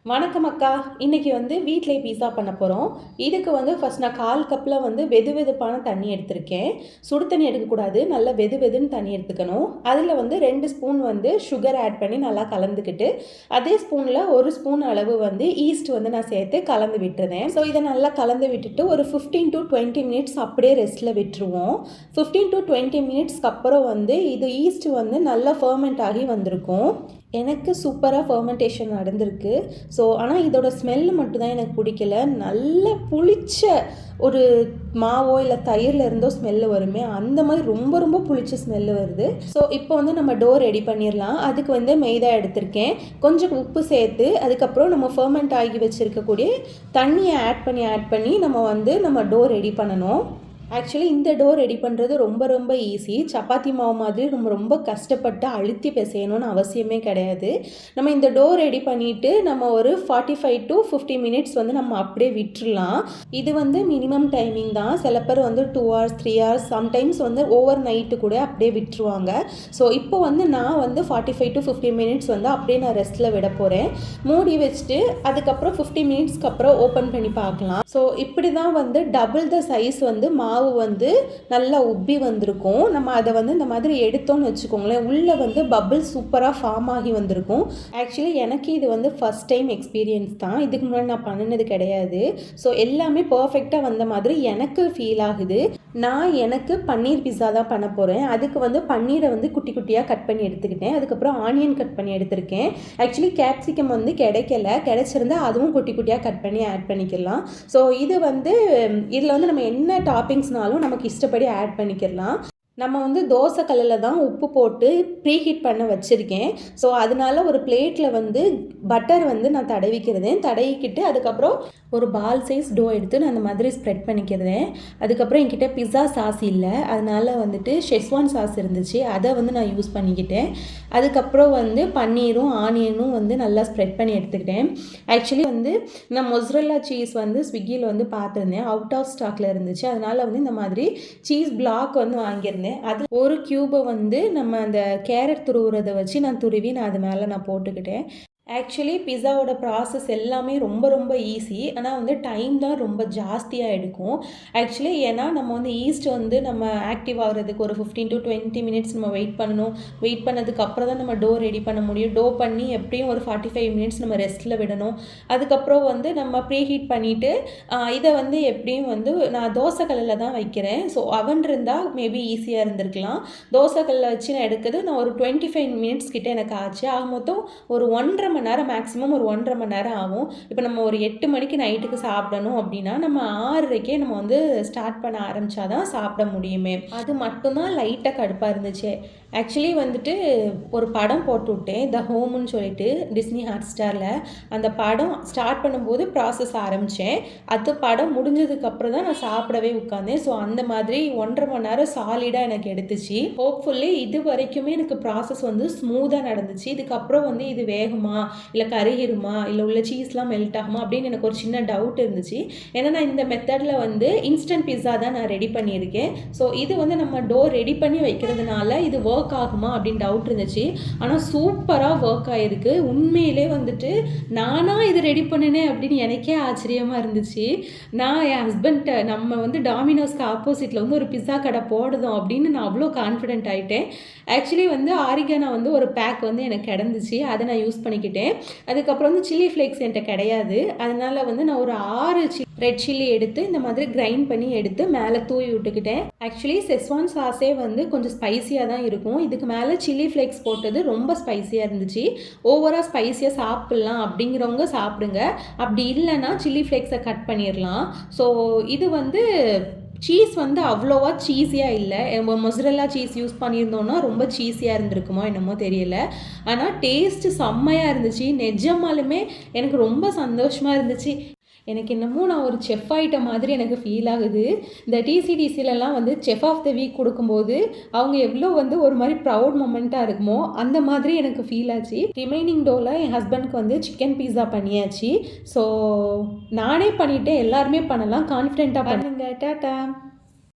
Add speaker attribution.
Speaker 1: வணக்கம் அக்கா. இன்றைக்கி வீட்டிலே பீஸா பண்ண போகிறோம். இதுக்கு ஃபஸ்ட் நான் 1/4 கப்பில் வெது வெதுப்பான தண்ணி எடுத்திருக்கேன். சுடு தண்ணி எடுக்கக்கூடாது, நல்லா வெது வெதுன்னு தண்ணி எடுத்துக்கணும். அதில் 2 ஸ்பூன் சுகர் ஆட் பண்ணி நல்லா கலந்துக்கிட்டு, அதே ஸ்பூனில் 1 ஸ்பூன் அளவு ஈஸ்ட் நான் சேர்த்து கலந்து விட்டுருந்தேன். ஸோ இதை நல்லா கலந்து விட்டுட்டு ஒரு 15 to 20 மினிட்ஸ் அப்படியே ரெஸ்ட்டில் விட்டுருவோம். 15 to 20 மினிட்ஸ்க்கு அப்புறம் இது ஈஸ்ட் நல்லா ஃபர்மெண்ட் ஆகி வந்திருக்கும். எனக்கு சூப்பராக ஃபர்மெண்டேஷன் நடந்திருக்கு. ஸோ ஆனால் இதோட ஸ்மெல் மட்டும்தான் எனக்கு பிடிக்கல. நல்ல புளிச்ச ஒரு மாவோ இல்லை தயிரில் இருந்தோ ஸ்மெல்லு வருமே, அந்த மாதிரி ரொம்ப ரொம்ப புளிச்ச ஸ்மெல்லு வருது. ஸோ இப்போ நம்ம டோ ரெடி பண்ணிடலாம். அதுக்கு மைதா எடுத்திருக்கேன், கொஞ்சம் உப்பு சேர்த்து, அதுக்கப்புறம் நம்ம ஃபர்மெண்ட் ஆகி வச்சுருக்கக்கூடிய தண்ணியை ஆட் பண்ணி நம்ம டோ ரெடி பண்ணணும். ஆக்சுவலி இந்த டோ ரெடி பண்ணுறது ரொம்ப ரொம்ப ஈஸி. சப்பாத்தி மாவு மாதிரி ரொம்ப கஷ்டப்பட்டு அழுத்தி பிசையணும்னு அவசியமே கிடையாது. நம்ம இந்த டோ ரெடி பண்ணிவிட்டு நம்ம ஒரு 45 to 50 மினிட்ஸ் நம்ம அப்படியே விட்டுடலாம். இது மினிமம் டைமிங் தான். சில பேர் 2 hours 3 hours sometimes over night கூட அப்படியே விட்டுருவாங்க. ஸோ இப்போ நான் 45 to 50 மினிட்ஸ் அப்படியே நான் ரெஸ்ட்டில் விட போகிறேன். மூடி வச்சுட்டு அதுக்கப்புறம் 50 மினிட்ஸ்க்கு அப்புறம் ஓப்பன் பண்ணி பார்க்கலாம். ஸோ இப்படி தான் டபுள் த சைஸ் மாவு நல்லா உப்பி வந்திருக்கும். நம்ம அதை இந்த மாதிரி எடுத்தோன்னு வச்சுக்கோங்களேன், உள்ளே பபிள் சூப்பராக ஃபார்ம் ஆகி வந்திருக்கும். ஆக்சுவலி எனக்கு இது ஃபஸ்ட் டைம் எக்ஸ்பீரியன்ஸ் தான். இதுக்கு முன்னாடி நான் பண்ணினது கிடையாது. ஸோ எல்லாமே பர்ஃபெக்டாக வந்த மாதிரி எனக்கு ஃபீல் ஆகுது. நான் எனக்கு பன்னீர் பிஸா தான் பண்ண போகிறேன். அதுக்கு பன்னீரை குட்டி குட்டியாக கட் பண்ணி எடுத்துக்கிட்டேன். அதுக்கப்புறம் ஆனியன் கட் பண்ணி எடுத்திருக்கேன். ஆக்சுவலி கேப்சிகம் கிடைக்கல, கிடைச்சிருந்தா அதுவும் குட்டி குட்டியாக கட் பண்ணி ஆட் பண்ணிக்கலாம். ஸோ இது இதில் நம்ம என்ன டாப்பிங்ஸ்னாலும் நமக்கு இஷ்டப்படி ஆட் பண்ணிக்கலாம். நம்ம தோசை கல்லில் தான் உப்பு போட்டு ப்ரீஹீட் பண்ண வச்சுருக்கேன். ஸோ அதனால ஒரு பிளேட்டில் பட்டர் நான் தடவிக்கிட்டு அதுக்கப்புறம் ஒரு பால் சைஸ் டோ எடுத்து நான் அந்த மாதிரி ஸ்ப்ரெட் பண்ணிக்கிறேன். அதுக்கப்புறம் என்கிட்ட பிஸா சாஸ் இல்லை, அதனால் ஷெஸ்வான் சாஸ் இருந்துச்சு, அதை நான் யூஸ் பண்ணிக்கிட்டேன். அதுக்கப்புறம் பன்னீரும் ஆனியனும் நல்லா ஸ்ப்ரெட் பண்ணி எடுத்துக்கிட்டேன். ஆக்சுவலி நான் மொசரல்லா சீஸ் ஸ்விக்கியில் பார்த்துருந்தேன், அவுட் ஆஃப் ஸ்டாக்கில் இருந்துச்சு. அதனால் இந்த மாதிரி சீஸ் பிளாக் வாங்கியிருந்தேன். அது ஒரு கியூபை நம்ம அந்த கேரட் துருவுறதை வச்சு நான் துருவி அது மேலே நான் போட்டுக்கிட்டேன். ஆக்சுவலி பிஸாவோட ப்ராசஸ் எல்லாமே ரொம்ப ரொம்ப ஈஸி. ஆனால் டைம் தான் ரொம்ப ஜாஸ்தியாக எடுக்கும். ஆக்சுவலி ஏன்னா நம்ம ஈஸ்ட் நம்ம ஆக்டிவ் ஆகிறதுக்கு ஒரு 15 to 20 மினிட்ஸ் நம்ம வெயிட் பண்ணணும். வெயிட் பண்ணதுக்கு அப்புறம் தான் நம்ம டோ ரெடி பண்ண முடியும். டோ பண்ணி எப்படியும் ஒரு 45 மினிட்ஸ் நம்ம ரெஸ்ட்டில் விடணும். அதுக்கப்புறம் நம்ம ப்ரீஹீட் பண்ணிவிட்டு இதை எப்படியும் நான் தோசைக்கல்லில் தான் வைக்கிறேன். ஸோ அவன் இருந்தால் மேபி ஈஸியாக இருந்திருக்கலாம். தோசைக்கல்லில் வச்சு நான் எடுக்கிறது நான் ஒரு 25 மினிட்ஸ் கிட்டே எனக்கு ஆச்சு. ஆக மொத்தம் ஒரு 1.5 மணி நேரம், மேக்ஸிமம் ஒரு 1.5 மணி நேரம் ஆகும். இப்போ நம்ம ஒரு 8 மணிக்கு நைட்டுக்கு சாப்பிடணும் அப்படின்னா நம்ம 6:30க்கே நம்ம ஸ்டார்ட் பண்ண ஆரம்பித்தாதான் சாப்பிட முடியுமே. அது மட்டும்தான் லைட்டாக கடுப்பாக இருந்துச்சு. ஆக்சுவலி ஒரு படம் போட்டு விட்டேன், த ஹோம்னு சொல்லிட்டு டிஸ்னி ஹாட்ஸ்டாரில். அந்த படம் ஸ்டார்ட் பண்ணும்போது ப்ராசஸ் ஆரம்பித்தேன். அது படம் முடிஞ்சதுக்கப்புறம் தான் நான் சாப்பிடவே உட்காந்தேன். ஸோ அந்த மாதிரி 1.5 மணி நேரம் சாலிடாக எனக்கு எடுத்துச்சு. ஹோப்ஃபுல்லி இது வரைக்குமே எனக்கு ப்ராசஸ் ஸ்மூத்தாக நடந்துச்சு. இதுக்கப்புறம் இது வேகுமா இல்லை கருகிருமா இல்லை உள்ள சீஸ்லாம் மெல்ட் ஆகுமா அப்படின்னு எனக்கு ஒரு சின்ன டவுட் இருந்துச்சு. ஏன்னா நான் இந்த மெத்தடில் இன்ஸ்டன்ட் பிஸா தான் நான் ரெடி பண்ணியிருக்கேன். ஸோ இது நம்ம டோ ரெடி பண்ணி வைக்கிறதுனால இது ஒர்க் ஆகுமா அப்படின்னு டவுட் இருந்துச்சு. ஆனால் சூப்பராக ஒர்க் ஆகிருக்கு. உண்மையிலே நானாக இது ரெடி பண்ணினேன் அப்படின்னு எனக்கே ஆச்சரியமாக இருந்துச்சு. நான் என் ஹஸ்பண்ட்டை நம்ம டாமினோஸ்க்கு ஆப்போசிட்டில் ஒரு பிஸா கடை போடுதோம் அப்படின்னு நான் அவ்வளோ கான்ஃபிடென்ட் ஆகிட்டேன். ஆக்சுவலி ஆரிகானா ஒரு பேக் எனக்கு கிடந்துச்சு, அதை நான் யூஸ் பண்ணிக்கிட்டேன். அதுக்கப்புறம் சில்லி ஃப்ளேக்ஸ் என்கிட்ட கிடையாது. அதனால நான் ஒரு 6 ரெட் சில்லி எடுத்து இந்த மாதிரி கிரைண்ட் பண்ணி எடுத்து மேலே தூவி விட்டுக்கிட்டேன். ஆக்சுவலி செஸ்வான் சாஸே கொஞ்சம் ஸ்பைஸியாக தான் இருக்கும். இதுக்கு மேலே சில்லி ஃப்ளேக்ஸ் போட்டது ரொம்ப ஸ்பைஸியாக இருந்துச்சு. ஓவராக ஸ்பைஸியாக சாப்பிட்லாம் அப்படிங்கிறவங்க சாப்பிடுங்க, அப்படி இல்லைன்னா சில்லி ஃப்ளேக்ஸை கட் பண்ணிடலாம். ஸோ இது சீஸ் அவ்வளோவா சீஸியாக இல்லை. மொசரல்லா சீஸ் யூஸ் பண்ணியிருந்தோன்னா ரொம்ப சீஸியாக இருந்திருக்குமோ என்னமோ தெரியல. ஆனால் டேஸ்ட்டு செம்மையாக இருந்துச்சு. நிஜமாலுமே எனக்கு ரொம்ப சந்தோஷமாக இருந்துச்சு. எனக்கு என்னமோ நான் ஒரு செஃப் ஆகிட்ட மாதிரி எனக்கு ஃபீல் ஆகுது. இந்த டிசிடிசிலலாம் செஃப் ஆஃப் த வீக் கொடுக்கும்போது அவங்க எவ்வளோ ஒரு மாதிரி ப்ரவுட் மொமெண்ட்டாக இருக்குமோ அந்த மாதிரி எனக்கு ஃபீல் ஆச்சு. ரிமைனிங் டோவில் என் ஹஸ்பண்ட்க்கு சிக்கன் பீஸா பண்ணியாச்சு. ஸோ நானே பண்ணிவிட்டேன், எல்லாருமே பண்ணலாம், கான்ஃபிடென்ட்டாக பண்ணுங்க. டாட்டா.